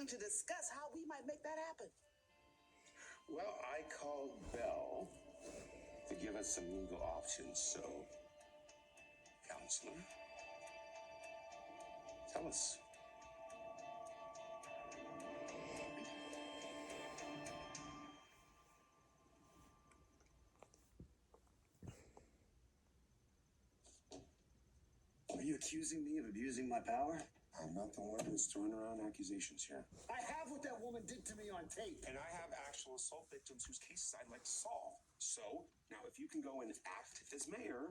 to discuss how we might make that happen. Well, I called Bell to give us some legal options, so, counselor, tell us. Are you accusing me of abusing my power? I'm not the one who's throwing around accusations here. I have what that woman did to me on tape. And I have actual assault victims whose cases I'd like to solve. So, now if you can go and act as mayor,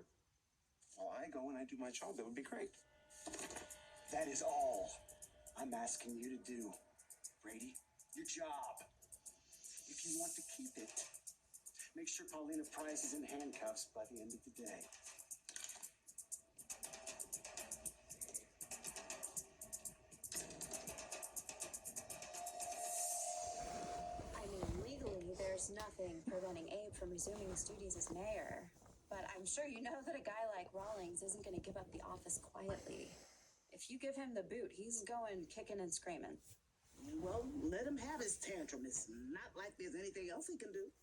while I go and I do my job, that would be great. That is all I'm asking you to do, Brady. Your job. If you want to keep it, make sure Paulina Price is in handcuffs by the end of the day. There's nothing preventing Abe from resuming his duties as mayor. But I'm sure you know that a guy like Rawlings isn't going to give up the office quietly. If you give him the boot, he's going kicking and screaming. Well, let him have his tantrum. It's not like there's anything else he can do.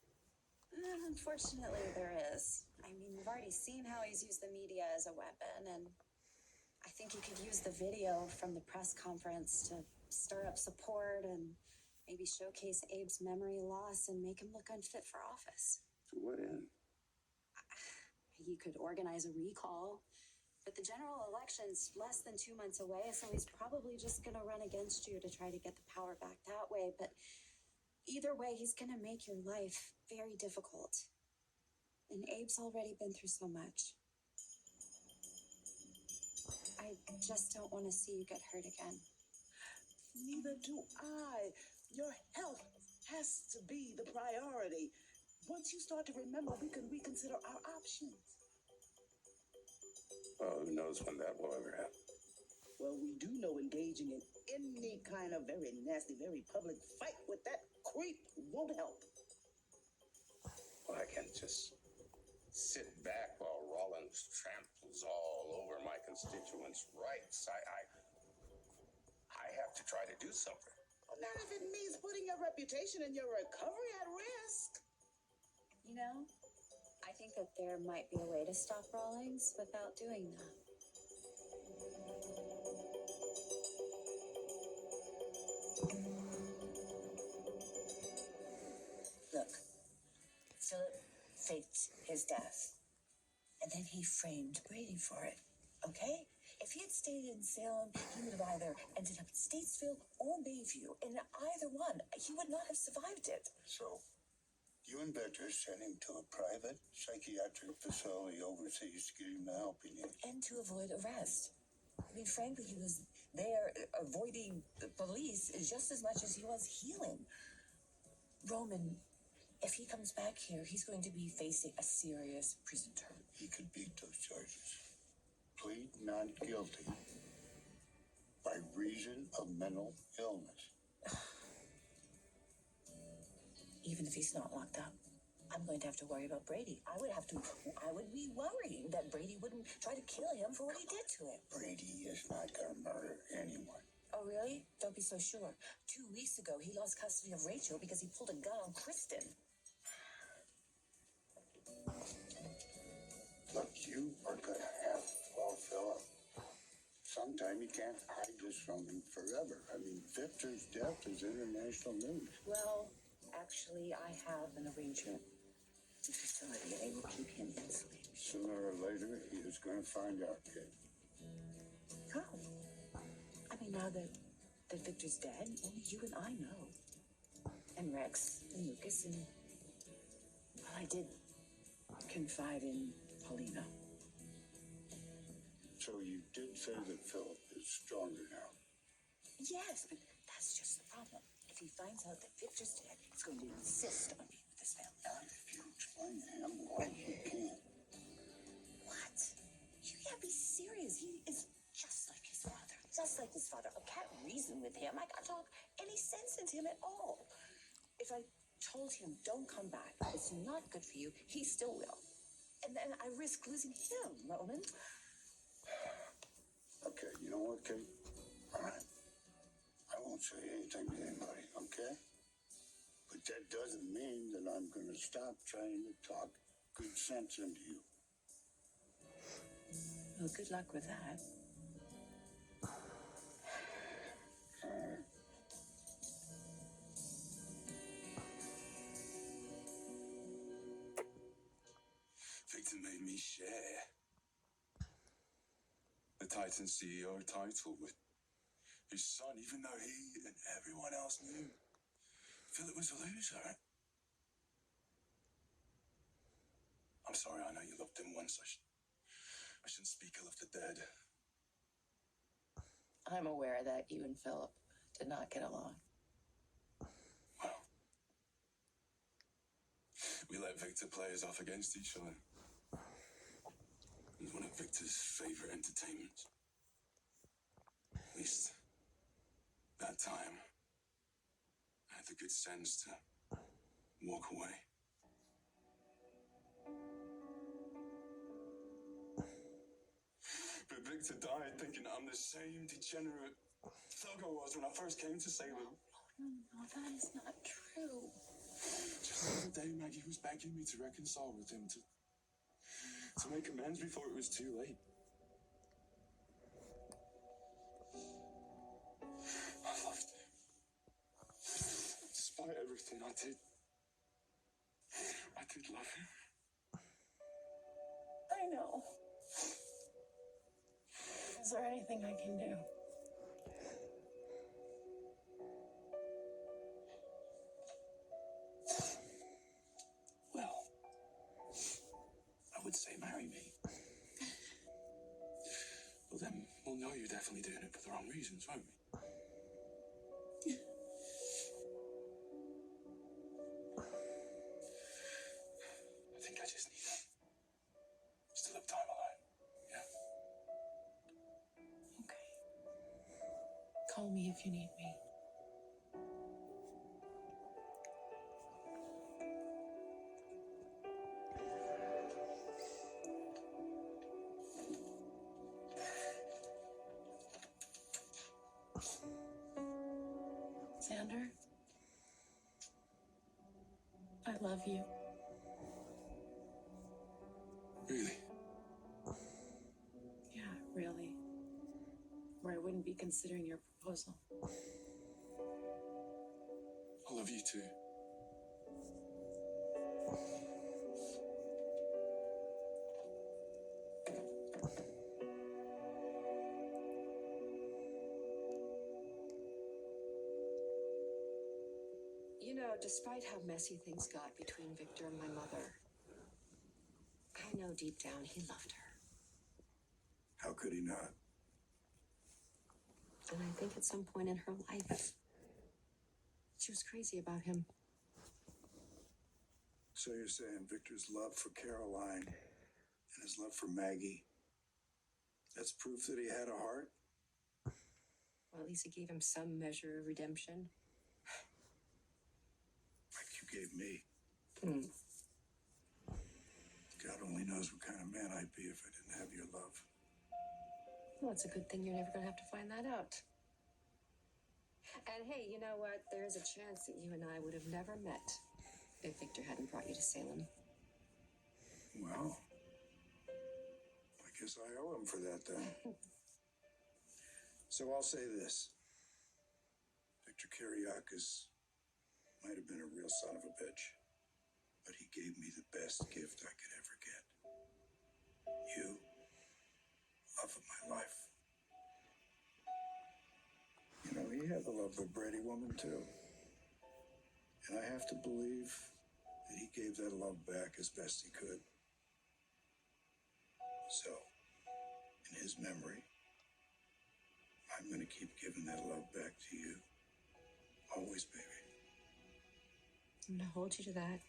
Unfortunately, there is. I mean, we've already seen how he's used the media as a weapon, and I think you could use the video from the press conference to stir up support and maybe showcase Abe's memory loss and make him look unfit for office. To what end? You could organize a recall, but the general election's less than 2 months away, so he's probably just going to run against you to try to get the power back that way. But either way, he's going to make your life very difficult. And Abe's already been through so much. I just don't want to see you get hurt again. Neither do I. Your health has to be the priority. Once you start to remember, we can reconsider our options. Well, who knows when that will ever happen. Well, we do know engaging in any kind of very nasty, very public fight with that creep won't help. Well, I can't just sit back while Rawlings tramples all over my constituents' rights. I have to try to do something. Well, not if it means putting your reputation and your recovery at risk. You know, I think that there might be a way to stop Rawlings without doing that. Look, Philip faked his death, and then he framed Brady for it, okay? If he had stayed in Salem, he would have either ended up in Statesville or Bayview. In either one, he would not have survived it. So, you and Betcher sent him to a private psychiatric facility overseas to get him the help he needed. And to avoid arrest. I mean, frankly, he was there avoiding the police just as much as he was healing. Roman, if he comes back here, he's going to be facing a serious prison term. He could beat those charges. Plead not guilty by reason of mental illness. Even if he's not locked up, I'm going to have to worry about Brady. I would be worrying that Brady wouldn't try to kill him for what he did to him. Brady is not going to murder anyone. Oh, really? Don't be so sure. 2 weeks ago, he lost custody of Rachel because he pulled a gun on Kristen. Look, you are going to have to call Philip. Sometime you can't hide this from him forever. I mean, Victor's death is international news. Well, actually, I have an arrangement with the facility. They will keep him insulated. Sooner or later, he is going to find out, kid. How? I mean, now that Victor's dead, only you and I know. And Rex and Lucas and... Well, I did confide in Paulina. So you did say that Philip is stronger now? Yes, but that's just the problem. If he finds out that Victor's dead, he's going to insist on being with his family. Not if you explain to him why he can't. What? You can't be serious. He is just like his father. Just like his father. I can't reason with him. I can't talk any sense into him at all. If I told him, don't come back, it's not good for you, he still will. And then I risk losing him, Roman. Okay, you know what, Kate? All right. I won't say anything to anybody, okay? But that doesn't mean that I'm going to stop trying to talk good sense into you. Well, good luck with that. Victor made me share the Titan CEO title with his son, even though he and everyone else knew Philip was a loser. I'm sorry, I know you loved him once. I shouldn't speak ill of the dead. I'm aware that you and Philip did not get along. Well, we let Victor play us off against each other. He's one of Victor's favorite entertainments. At least that time, I had the good sense to walk away. But Victor died thinking I'm the same degenerate thug I was when I first came to Salem. No, that is not true. Just the other day, Maggie was begging me to reconcile with him, to make amends before it was too late. I loved him. Despite everything I did love him. I know. Is there anything I can do? Well, I would say marry me. Well, then we'll know you're definitely doing it for the wrong reasons, won't we? I think I just need just a little time alone. Yeah. Okay. Call me if you need me. Xander, I love you. Really? Yeah, really. Or I wouldn't be considering your proposal. I love you too. You know, despite how messy things got between Victor and my mother, I know deep down he loved her. How could he not? And I think at some point in her life, she was crazy about him. So you're saying Victor's love for Caroline and his love for Maggie, that's proof that he had a heart? Well, at least it gave him some measure of redemption. Like you gave me. Hmm. God only knows what kind of man I'd be if I didn't have your love. Well, it's a good thing you're never going to have to find that out. And hey, you know what? There's a chance that you and I would have never met if Victor hadn't brought you to Salem. Well, I guess I owe him for that then. So I'll say this. Victor Kiriakis might have been a real son of a bitch, but he gave me the best gift I could ever get. You, love of my life. You know, he had the love of a Brady woman too. And I have to believe that he gave that love back as best he could. So, in his memory, I'm gonna keep giving that love back to you. Always, baby. I'm going to hold you to that.